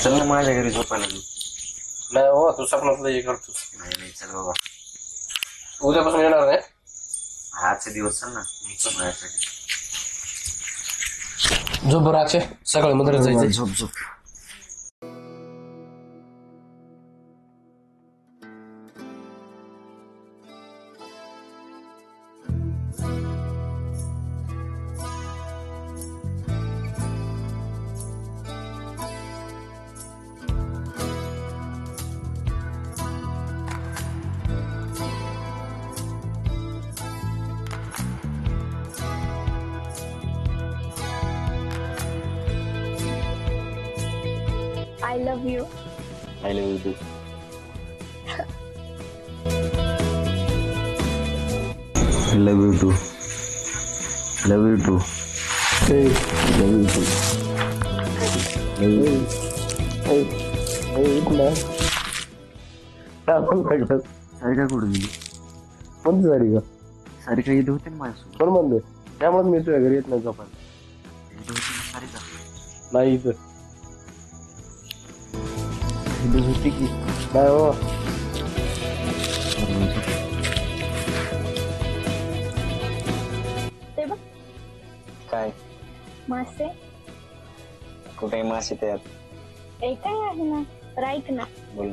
चल ना माझ्या घरी झोपायला तू. नाही हो, तू स्वप्नातलं हे करतोस. नाही नाही चल बाबा, उद्यापासून येणार नाही. आजचे दिवस चल ना माझ्यासाठी. झोप बरं अक्षय, सकाळी मंदिरात जायचं. झोप झोप. I love you. I love you too. I love you too. Love you too. Hey, love you too. Love you. hey, कुठला आपण काय करत सारिका कुठे गेली? कोणती सारी का सारिका इथे होते ना माझ्यासोबत. कोण म्हणते? त्यामुळे मी तुझ्या घरी येत नाही झोपायला. इथे होती ना सारिका. नाही इथं इथे होती की. नाही हो. ते बघ काय मासे कुठे मासे त्यात एकही आहे ना, तर ऐक ना. बोल.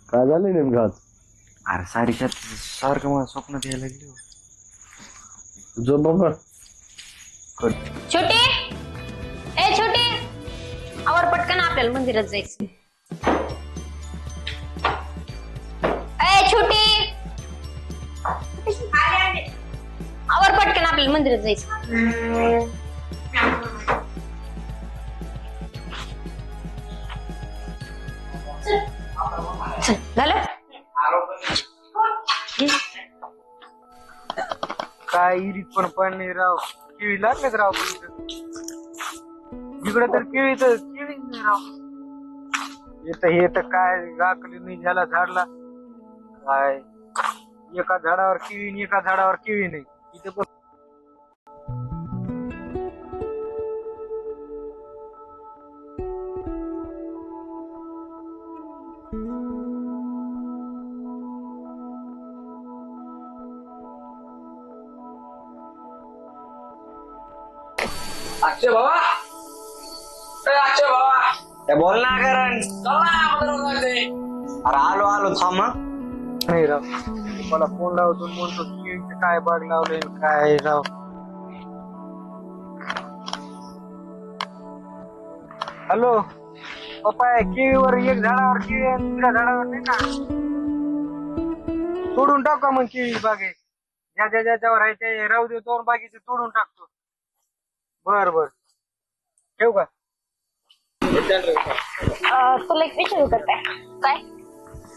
काय झालं नेमकं आज? अरे सारिका सारखं मला स्वप्नात यायला लागली. झोप बाबा. छोटी, ए छोटी, आवर पटकन आपल्याला मंदिरात जायचं. ए छोटी, आवर पटकन आपल्याला मंदिरात जायचं. चल, झालं? काय इरीत पण नाही राव, केळी लागलेत राव. इकडे तर केळी नाही राव. हे तर काय राखली नाही झाला झाडला. काय एका झाडावर केळी आणि एका झाडावर केळी नाही. इथे बस अक्षय बाबा, अक्षय बाबा, काय बोल ना करण. चल अरे आलो आलो थांब. नाही राव. मला फोन लावतो म्हणतो केळीचे काय बाग लावले काय राव. हॅलो पप्पा, केळीवर एक झाडावर केळी आहे, दुसऱ्या झाडावर नाही का? तोडून टाकू का मग केळी बागे? ज्याच्यावर आहे ते राहू दे, दोन बागेचे तोडून टाकतो. बर बर, ठेवू का? तुला एक विचारू का काय? काय?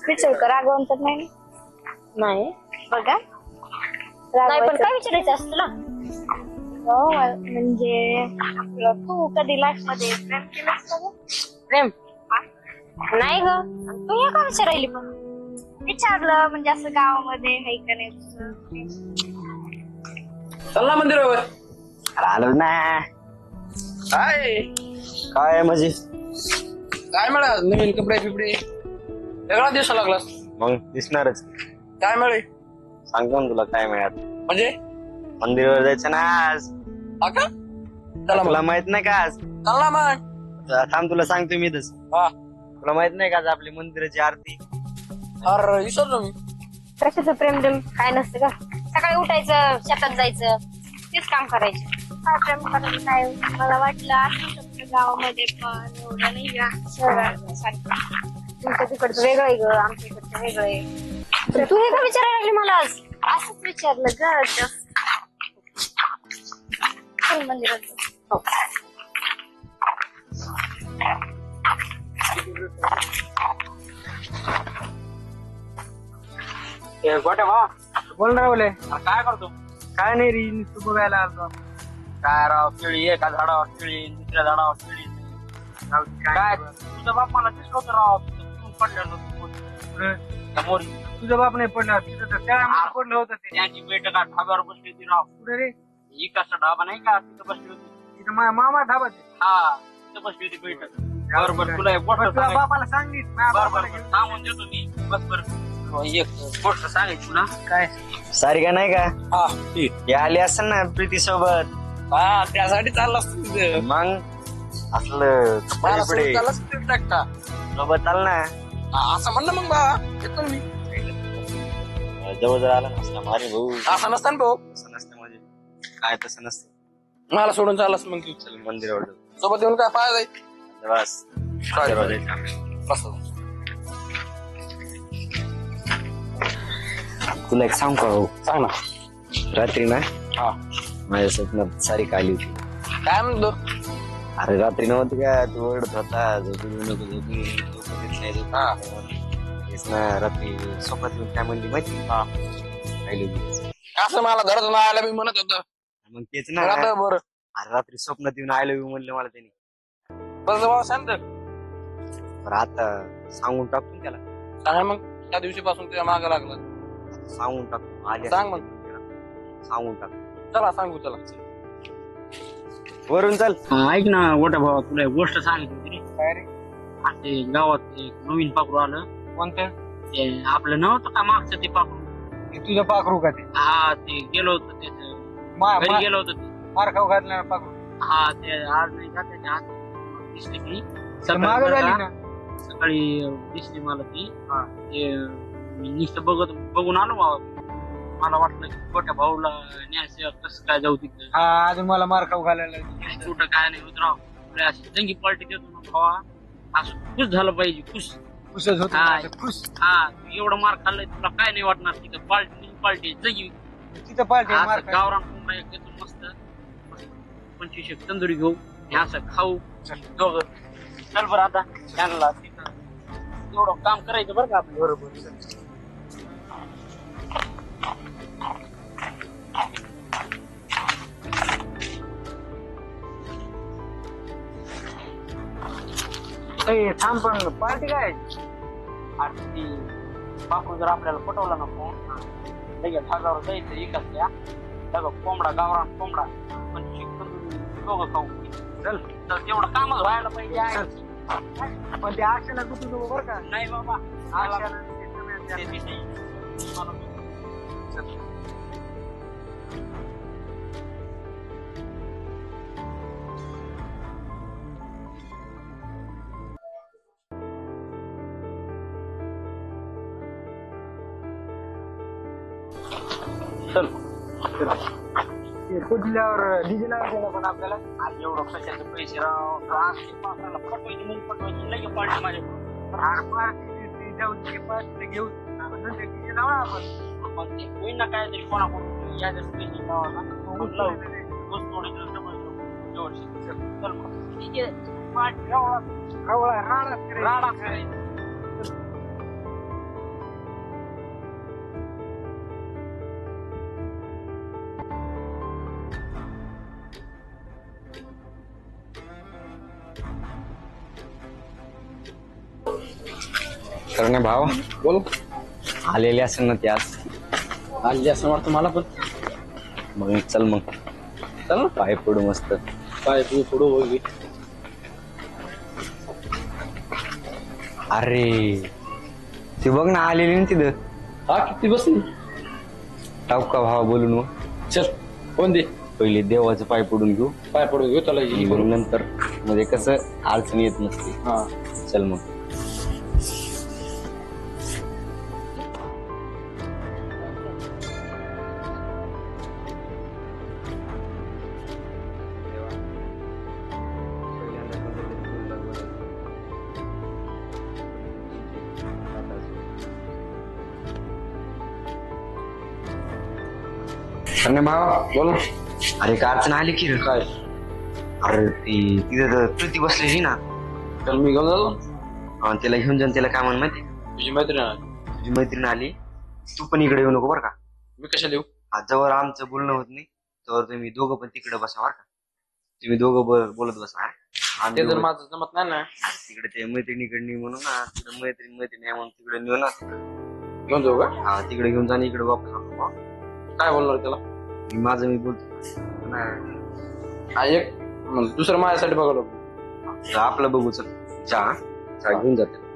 विचारू का? रागवून तर नाही? नाही बघा नाही, पण काय विचारायचं असतं तुला? हो, म्हणजे आपलं तू कधी लाईफ मध्ये प्रेम केलंस का गं? प्रेम नाही ग. तू हे का विचारायली पण? विचारलं म्हणजे असं गावामध्ये आहे का नाही तुझं? चल ना मंदिरावर. अरे आलो ना. काय काय म्हणजे काय मिळाल? नवीन कपडे बिपडे वेगळा दिवसा लागलास. मग दिसणारच. काय मिळे सांगतो ना तुला काय मिळत. म्हणजे? मंदिरावर जायचं ना आज. हा का? चला तुला मग. माहित नाही का आज? चल ना मग. थांब तुला सांगतो मी तस. हा. तुला माहित नाही का आज आपली मंदिराची आरती? अरे विसरलो मी. कशाचं प्रेम देम काय नसतं का? सकाळी उठायचं, शेतात जायचं, तेच काम करायचं. काय प्रेम करायचं नाही. मला वाटलं असं गावामध्ये पण एवढं नाही का शहरासारखं. तुमच्या तिकडचं वेगळं आहे ग, आमच्या इकडचं वेगळं आहे. तर तू हे का विचारायला लागली मला आज? असंच विचारलं ग. चल मंदिरात जाऊ. हो. गोट्या भावा, बोल ना रावले. काय करतो? काय नाही रे, नुसतं बघायला आलो. काय राव, केळी एका झाडावर केळी, दुसऱ्या झाडावर केळी. काय तुझा बाप मला दिसत राव, पडलेलं समोर तुझं बाप नाही पडला तिथं तर त्या पडलं होतं ते त्याची बैठक ढाब्यावर बसली होती राव. कुठे रे इकडचा ढाबा नाही का तिथं बसली होती. तिथं मामा ढाबा ते. हा तिथं बसली होती बैठक. बरोबर तुला एक गोष्ट तुझ्या सांगायची. बापाला सांगित माझ्या बरं बापाला बरं सांगून देतो मी. बस बरं एक गोष्ट सांगायची तुला. काय सारिका नाही का हा हे आली असेल ना प्रीती सोबत हा त्यासाठी चालला असतो तिथं. मग असलं मला पुढे सोडून चाललास तिथे टाकता. सोबत चाल ना हा, असं म्हणलं मग बा येतो ना मी. जवळ जवळ आला नसता मारे भाऊ असं नसतं ना भाऊ. तसं नसतं म्हणजे काय तसं नसतं मला सोडून चाललास मग तू. चल मंदिरावर जाऊ. सोबत येऊन काय पाय जाईल. बस मंदिरावर जायचं. बस तुला एक सांग का भाऊ सांग ना. रात्री ना हा माझ्या स्वप्नात सारिका आली होती. काय म्हणतो. अरे रात्री नव्हती का तू ओरडत होता झोपून नको झोपून झोपून नाही झोप. हा तेच ना रात्री स्वप्नात येऊन काय म्हणली माहिती हा आली होती. असं मला धरत नाही आलं मी म्हणत होतं. मग तेच ना आता बरं अरे रात्री स्वप्नात येऊन आय लव्ह यू म्हणलं मला त्यांनी. बस भाऊ शांत बरं आता सांगून टाकतो ना त्याला सांगा मग त्या दिवशीपासून तुझ्या मागं लागला. सांगून टाकतो आली सांग असेल मग. त्याला. सांगून टाकतो चला सांगू चला. वरून चल. ऐक ना मोठा भावा तुला एक गोष्ट सांगितली होती रे. काय रे ते गावात एक नवीन पाखरू आलं. कोणतं ते आपलं नव्हतं का मागचं ते पाखरू. हे तुझं पाखरू का ते हा ते गेलो होतं त्याच घरी गेलो होतं ते. मार खाऊ घातला पाखरू हा ते आज नाही का त्याच्या हात दिसली ती माग झाली सकाळी ना सकाळी दिसली मला ती. हा. ते मी नुसतं बघून आलो बाबा. मला वाटलं की छोट्या भाऊला न्यायचं कसं काय जाऊ तिथं. हा अजून मला मार खाऊ घालायला कुठं काय नाही होत राव. आपल्या अशी जंगी पार्टी देतो ना भावा असं खुश झालं पाहिजे खुश. खुशच होत हा. खुश हा तू एवढं मार खाल्लंय तुला काय नाही वाटणार तिथं पार्टी जंगी. तिथं पार्टी मार असं गावरान कोंबडा एक देतो मस्त 25 एक तंदुरी घेऊ हे असं खाऊ दोघं. चल बरं आता त्यांना तिथं एवढं काम करायचं बरं का आपलं. बरोबर थांब पण पार्टी काय आणि ती बापू जर आपल्याला पटवला ना फोन लगेच हजारावर जायचं एकाच सगळं कोंबडा गावरान कोंबडा 25 तंदुरी दोघं खाऊ. चल तर तेवढं कामच व्हायला पाहिजे. पण ते आशेला गुतू नको बरं का नाही बाबा आशेला ते दिसते. चल कुठल्यावर डिझेलावर गेला पण आपल्याला आज एवढं कशाचे पैसे राव पटवायची म्हणजे पटवायची लगे पार्टी माझ्या पार्टी जाऊन पार्टी घेऊन नंतर डिझेल लावा आपण पण ते होईन ना काय तरी कोणाकडून या जर पैसे लावायला चल मग ठीक आहे पार्टी राडा करायची. करणे भाव बोल आलेले असेल ना ते आज. आली असं वाटतं मला पण. मग चल मग चल ना पाय पडू मस्त. काय तू थोडं होईल. अरे ते बघ ना आलेली ना तिथं. हा किती बसली. टावका भावा बोलून मग चल कोण दे पहिले देवाचं पाय पडून घेऊ पाय पडू घेऊ त्याला मग नंतर म्हणजे कसं अडचण येत नसते. हा चल मग करणे भावा बोल. अरे का अडचण आली की रे? काय अरे ती तिथं तर प्रीती बसलेली ना. चल मी घेऊन जातो. त्याला घेऊन जाऊन त्याला काय म्हण माहिती तुझी मैत्रीण आहे. तुझी मैत्रीण आली तू पण इकडे येऊ नको बरं का. मी कशाला येऊ. आज जवळ आमचं बोलणं होत नाही तर तुम्ही दोघं पण तिकडे बसा बरं का. तुम्ही दोघं बोलत बसा. ते जर माझं जमत नाही ना तिकडे ते मैत्रिणीकडे म्हणून ना तिकडे मैत्रिणी आहे म्हणून तिकडे नेऊ ना घेऊन जाऊ का हा तिकडे घेऊन जा आणि इकडे वापस आणतो काय बोलणार त्याला मी बोलतो नाही, हा एक म्हणजे दुसरं माझ्यासाठी बघावं आपलं बघू चल चहा घेऊन जाते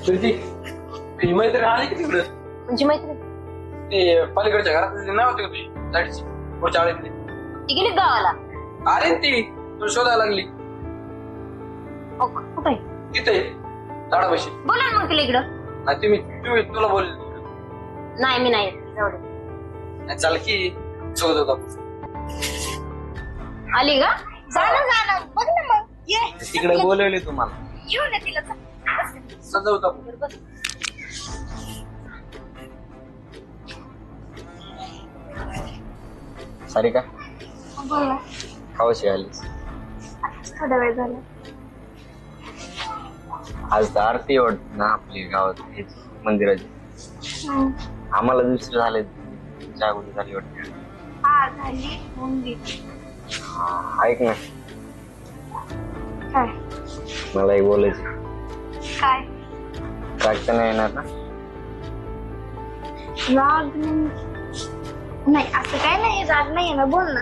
तुझी मैत्रीण आली की तिकडे म्हणजे मैत्रीण ते पलीकडच्या घरात नाही होते का तुझी लाईटची पुढच्या आळीतली ती गेली गावाला. अरे ती तुला शोधायला लागली हो का? कुठं आहे? तिथे झाडापाशी बोला ना मग तिला इकडं. नाही तुम्ही तुला बोल नाही मी नाही जाऊ दे. चाल की शोधत होता आली का? जा ना बघ ना मग ये तिकडे बोलवले तुम्हाला येऊ ना तिला जा. सजवता बस. सारिका बोल ना खावाशी आली थोडा वेळ झाला आज तर आरती वाटत ना आपली गावात हेच मंदिराची आम्हाला दुसरं झाले जागृती झाली वाटते हा झाली होऊन गेली ऐक ना काय मला एक बोलायचं काय राग तर नाही येणार ना राग नाही असं काय नाही राग नाही ना बोल ना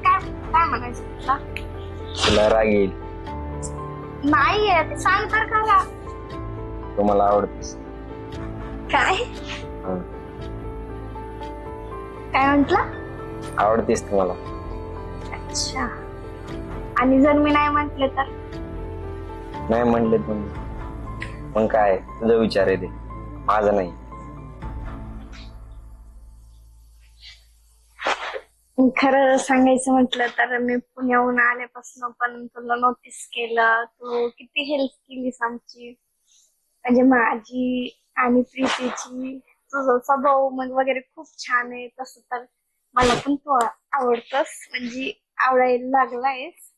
काय काय म्हणायचं तुला तुला राग येईल नाही ते सांग तर खरा तुम्हाला आवडतेस काय काय म्हंटल आवडतेस तुम्हाला अच्छा आणि जर मी नाही म्हंटले तर नाही म्हणले तुम्ही मग काय तुझा विचार आहे ते माझा नाही खरं सांगायचं म्हटलं तर मी पुण्याहून आल्यापासून पण तुला नोटीस केलं तू किती हेल्प केलीस आमची म्हणजे माझी आणि प्रीतीची तुझा स्वभाव वगैरे खूप छान आहे तसं तर मला पण तू आवडतस म्हणजे आवडायला लागलायस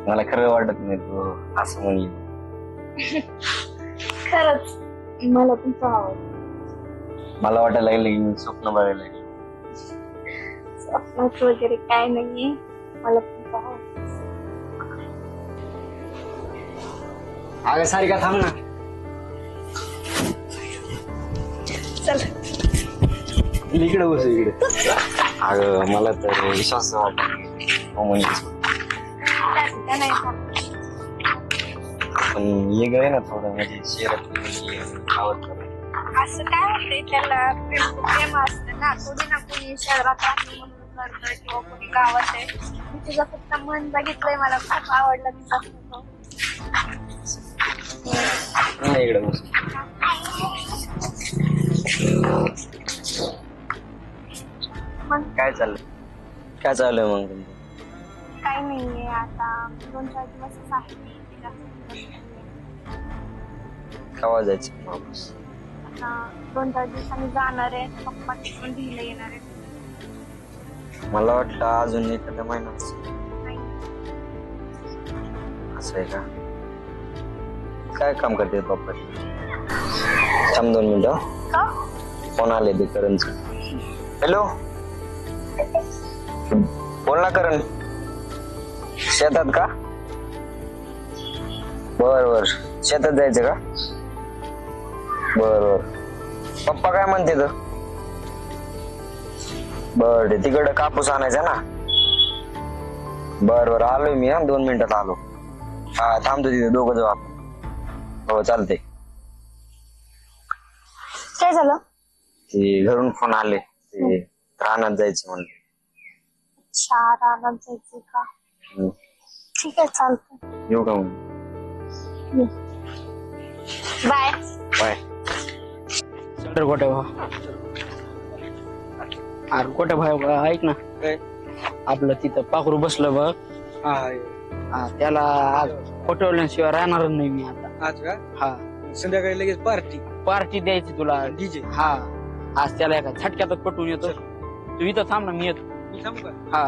मला खरं वाटत नाही तू असं म्हणली खरंच मला पण तू आवडत मला वाटायला लागलं की मी स्वप्न बघायला लागले स्वप्नात वगैरे काय नाहीये मला पण तू आवडत अगं सारिका थांब ना चल इकडे बस इकडे अगं मला तर विश्वास वाटत हो म्हणजे त्या नाही का? पण ये गए ना थोडं म्हणजे शहरात आवड असं काय होतंय त्याला प्रेम असतं ना कोणी ना कोणी शहरात राहते म्हणून करतोय किंवा कोणी गावात आहे मी तुझं फक्त मन बघितलंय मला खूप आवडलं तुझा फोटो इकडे बस मग काय चाललंय मग तुमचं काही नाहीये आता 2-4 दिवसच आहे केव्हा जायचं वापस आता 2-4 दिवसांनी जाणार आहे पप्पा तिकडून घ्यायला येणार आहे मला वाटलं अजून एखादा महिना नाही. असं आहे का काय काम करते पप्पा थांब 2 मिनिटं का? फोन आले ते करणचं हॅलो बोल ना करण शेतात का बर शेतात जायचं का बर पप्पा काय म्हणते तर बर तिकडं कापूस आणायचा ना बर आलोय मी 2 मिनिटात आलो हा थांबतो तिथे दोघं जाऊ आपण हो चालते काय झालं ते घरून फोन आले ते रानात जायचं म्हणलं अच्छा रानात जायचंय का ठीक आहे चालतं येऊ का मग बाय बाय चल गोट्या भाऊ अरे गोट्या भाऊ ऐक ना आपलं तिथं पाखरू बसलं बघ हा त्याला आज पटवल्याशिवाय राहणार नाही मी आता आज का हा संध्याकाळी लगेच पार्टी द्यायची तुला डीजे हा आज त्याला एका झटक्यातच पटवून येतो तू इथं थांब ना मी येतो हा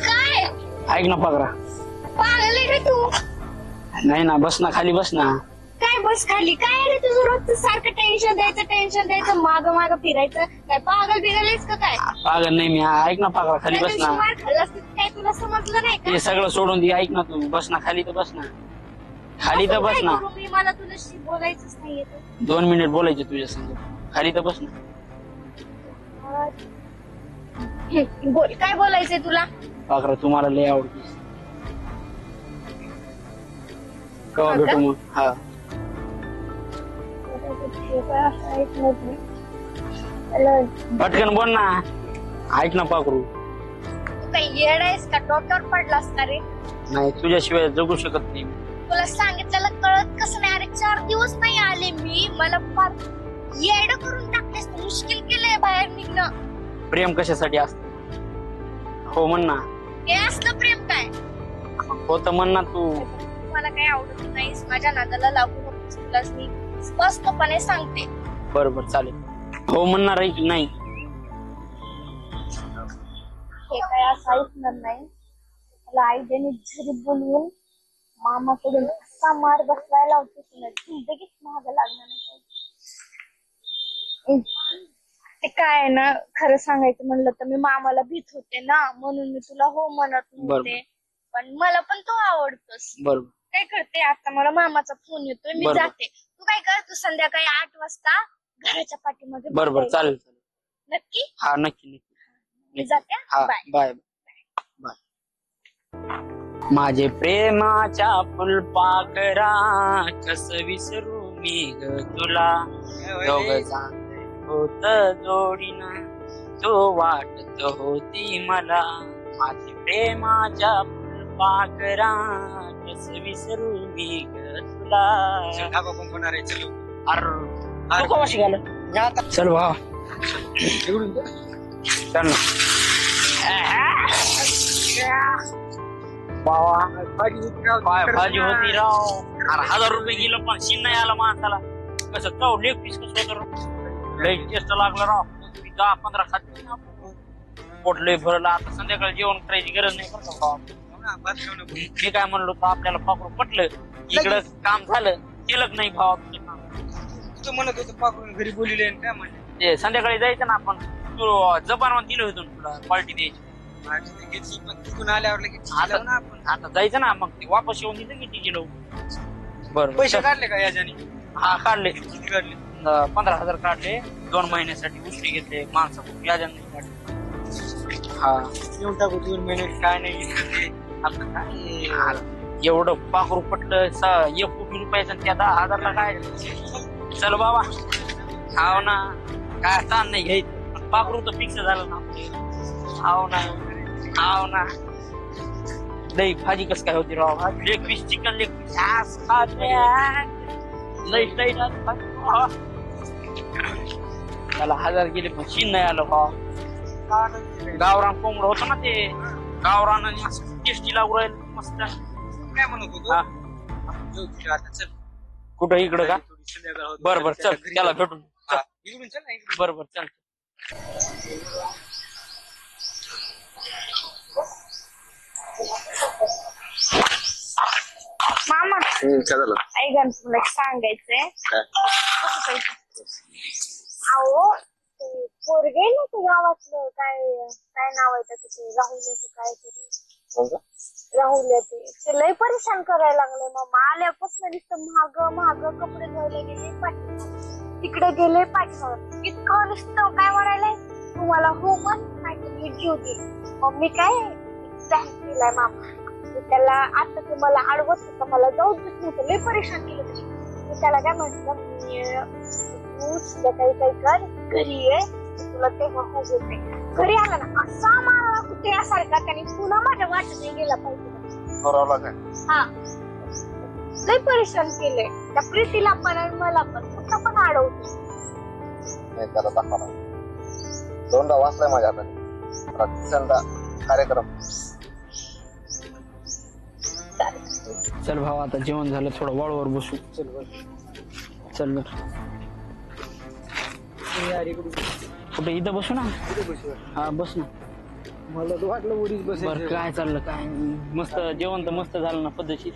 काय ऐक ना पगरा पागल आहे का तू नाही ना बस ना खाली बस ना काय बस खाली काय रे काय तुझं रोजचं सारखं टेन्शन द्यायचं माग माग फिरायचं काय पागल बिगलेस का काय पागल नाही मी, ऐक ना पागल, खाली त्या बस दिवशी ना. मार खाल्ला असतं तर काय तुला समजलं नाही का हे सगळं सोडून दे, ऐक ना तू, बस ना खाली, तर बस ना खाली, तर असं बस काय ना. करू मी मला तुझ्याशी बोलायचंच नाहीये तर. 2 मिनिट बोलायचे तुझ्या संग, खाली तर बस ना. बोल काय बोलायचंय तुला पाखरा तुम्हाला लय आवडते. केव्हा हा का? भेटू मग? हा, पटकन बोल ना, ऐक ना पाखरू. तू काही येड आहेस का डोक्यावर पडलास का रे नाही, तुझ्याशिवाय जगू शकत नाही. तुला सांगितलेलं कळत कसं नाही अरे 4 दिवस नाही आले मी मला फार येड करून टाकतेस तू मुश्किल केलंय बाहेर निघणं प्रेम कशासाठी असत? हो म्हण ना. हे असलं प्रेम काय हो तर म्हण ना तू. मला काही आवडत नाहीस माझ्या नादाला लागू नकोस तुलाच मी स्पष्टपणे सांगते बरोबर चालेल. हो म्हणणार आहे की नाही? हे काय असं ऐकणार नाही मला आईने झरी बोलवून मामाकडून असा मार बसवायला होतो तुला जिंदगीच महाग लागणार नाही ते काय आहे ना खरं सांगायचं म्हणलं तर मी मामाला भीत होते ना म्हणून मी तुला हो म्हणत नव्हते पण मला पण तो आवडतोस. बरोबर. काय करते आता मला मामाचा फोन येतोय मी बरोबर. जाते तू काय कर तू संध्याकाळी 8 वाजता घराच्या पाठीमध्ये बरोबर बसायचं. चालेल. नक्की हा नक्की नक्की. मी जाते हा बाय बाय बाय. माझे प्रेमाच्या फुलपाखरा कस विसरू मी ग तुला दोघ होत जोडीनं तो वाटत होती मला माझे प्रेमाच्या फुलपाखरा कस विसरू मी ग तुला. अरे तू कवा शिकायला? चल भावा चल ना. बाबा भाजी होती राव. अरे 1000 रुपये गेलं पण शिन नाही आला माणसाला. कसं चव लेग पीस कसं होतं लय टेस्ट लागलं राव. 10-15 खाते पोट लय भरलं. आता संध्याकाळी जेवण करायची गरज नाही बरं का भावा. मी काय म्हणलो तर आपल्याला पाखरू पटलं इकडं काम झालं केलं नाही भावा. तू म्हणत होतं पाकरून घरी बोलिले काय म्हणले ते संध्याकाळी जायचं ना आपण. तू जबान दिलं होतं ना तुला पार्टी द्यायची. घेतली पण तिकडून आल्यावर लगेच आता ना आपण आता जायचं ना मग ते वापस येऊन दिलं किती किलो. बरं पैसे काढले का याच्याने हा काढले. किती काढले 15,000 काढले 2 महिन्यासाठी उष्टी घेतले माणसाकडून व्याजाने काढले. हा येऊन टाकू 2 महिने काय नाही आपलं काय एवढं पाखरू पटलं 1 कोटी रुपयाचं आणि त्या 10,000ला काय. चल बाबा हाव ना काय ताण नाही घ्यायचं. पाखरू तर फिक्स झालं ना. हाव ना हाव ना. लई भाजी कस काय होती राव. Leg piece chicken leg piece लई लई त्याला 1000 गेले पण शिन नाही आलं भाव. गावरान कोंबड होतं ना ते. गावरान आणि असं टेस्टी लागू राहील मस्त. काय म्हणत होतो हा. आपण जाऊ तिकडे आता चल कुठं इकडं का? थोडी संध्याकाळ होते. बरं बरं चल त्याला भेटून. हा, इकडून चल ना इकडून. बरं बरं चल. मामा काय झालं? ऐका ना, तुला एक सांगायचंय काय? अहो ते पोरगे ना ते गावातलं काय काय नाव आहे त्याचं ते राहुल्याचं काय तरी राहुल्याचे ते लय परेशान करायला लागले मामा. आल्यापासून नुसतं महाग कपडे घ्यायला गेले पाठीमागे तिकडे गेले पाठीमागे इतकं नुसतं काय म्हणायलंय तुम्हाला हो म्हण काय तुम्ही घेऊ दे. मग मी काय प्लॅन केलाय मामा. त्याला आता ते मला अडवत होतं मला जाऊ देत नव्हतं लय परेशान केलं त्याने. मी त्याला काय म्हटलं मी तू संध्याकाळी काही कर घरी ये तुला तेव्हा हो होते. घरी आला ना असा मारला कुत्र्यासारखा त्याने पुन्हा माझ्या वाटत नाही गेला पाहिजे. हा लय परेशान केलंय त्या प्रीतीला पण आणि मला पण कुठं पण अडवतो. नाही त्याला दाखवा. 2दा वाचलाय माझ्या हाताने. तिसऱ्यांदा कार्यक्रम. चल भाऊ आता जेवण झालं थोडं वाळूवर बसू. चल चल कुठे इथं बसू ना. हा बस ना. मला तर वाटलं उडीच बरं काय चाललं काय मस्त जेवण तर मस्त झालं ना पद्धतशीर.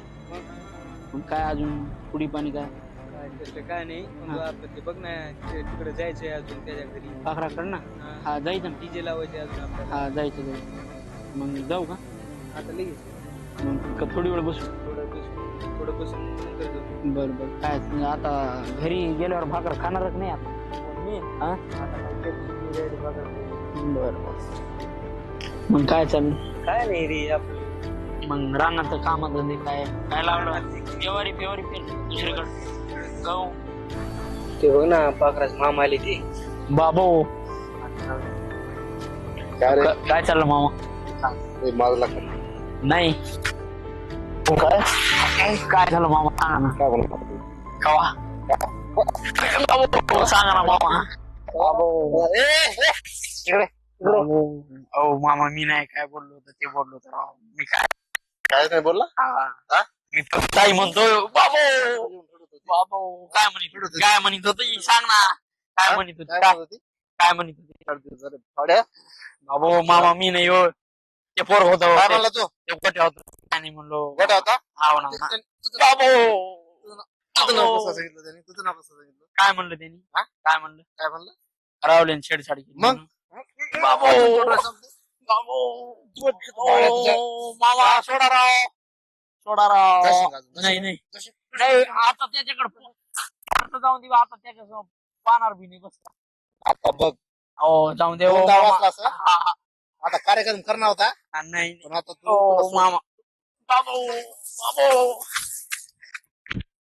मग काय अजून पुडी पाणी काय ऍडजस्ट काय नाही पण आता ते बघ ना तिकडे जायचंय अजून त्याच्या घरी पाखराकडे ना हा जायचं ना डीजे लावायचे अजून आपल्याला हा जायचं मग जाऊ का आता लगेच मग थोडी वेळ बसू थोडं बसून नंतर जाऊ. बरं बरं काय आता घरी गेल्यावर भाकर खाणारच नाही आता मी हा आता काय केलं, ready बघा. बरं मग काय चालू काय नाही रे आपलं मग रानाचं कामात काय काय लावलं पेवारी पेवारी पेर दुसरीकडे गहू ते बघ ना पाखराच मामा आली ती बाबो काय चाललं मामा माझला नाही काय झालं मामा सांगा ना कवा बाबो, सांगा ना मामा ओ मामा मी नाही काय बोललो होतं ते बोललो होतं राव मी काय नाही बोलला मी फक्त ताई म्हणतो बाबो बाबो काय म्हणत होत सांग ना काय म्हणत होती काय म्हणत होती बाबो मामा मी नाही हो ते पोर होत काय म्हणला तू ते गोट्या होत आणि म्हणलो गोट्या होता हाव ना बाबो तुझं नाव कसं सांगितलं त्यांनी तुझं नाव कसं सांगितलं काय म्हणलं त्यांनी काय म्हणलं काय म्हणलं रावले छेडछाड केली मग? बाबो बाबो मामा सोडा राव नाही नाही नाही आता त्याच्याकडे आता जाऊन देऊ आता त्याच्यासमोर पाहणार बी नाही बस आता बघ हो जाऊन दे दोन गाव वाचला असं? हा, हा. आता कार्यक्रम करणार होता नाही पण आता ओ तू मामा बाबो बाबो